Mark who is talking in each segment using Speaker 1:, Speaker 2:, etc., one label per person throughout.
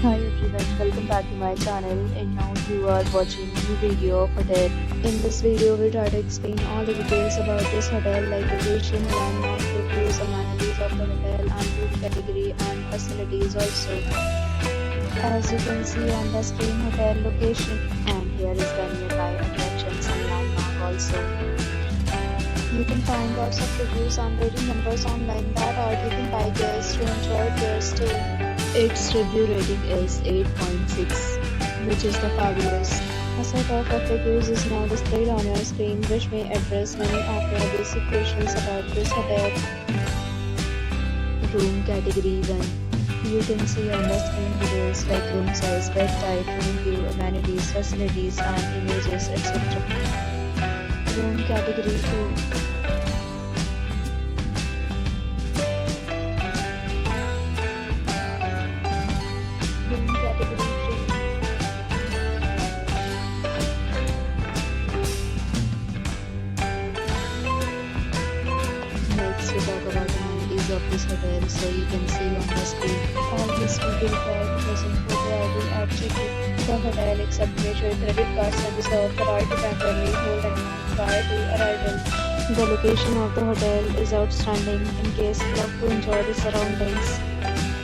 Speaker 1: Hi everyone, welcome back to my channel, and now you are watching new video of hotel. In this video, we'll try to explain all the details about this hotel like location, landmark, reviews, amenities of the hotel, and room category and facilities also. As you can see on the screen, hotel location, and here is the nearby attractions and landmark also. You can find lots of reviews and rating numbers online that are given by guests to enjoy their stay. Its review rating is 8.6, which is the fabulous. A set of reviews is now displayed on your screen, which may address many of your basic questions about this hotel. Room category 1. You can see on the screen details like room size, bed type, room view, amenities, facilities, and images, etc. Room category 2. Next, we talk about the amenities of this hotel. So you can see on the screen, all this will be required present photo ID at check-in. The hotel accepts major credit cards and reserve the right to temporarily hold an amount prior to arrival. The location of the hotel is outstanding in case you love to enjoy the surroundings.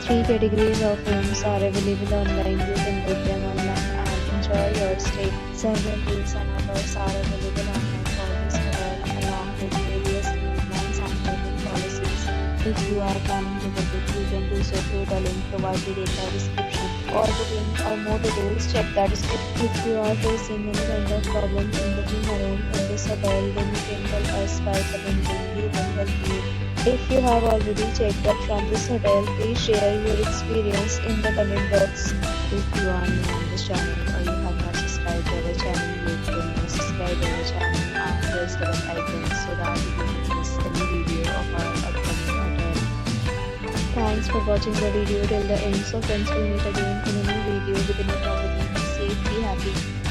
Speaker 1: 3 categories of rooms are available online. You can book them online and enjoy your stay. Several deals and offers are available online for this hotel along with various plans and payment policies. If you are planning to book it, you can do so through the link provided in the description. For booking or more details, check the description. If you are facing any kind of problem in booking a room in this hotel, then you can tell us by commenting. We will help you. If you have already checked out from this hotel, please share your experience in the comment box. If you are new on this channel or you have not subscribed to our channel, you can subscribe to our channel and press the bell icon so that you don't miss any video of our upcoming hotel. Thanks for watching the video till the end. So friends, will meet again in a new video with a new property. Be safe, be happy.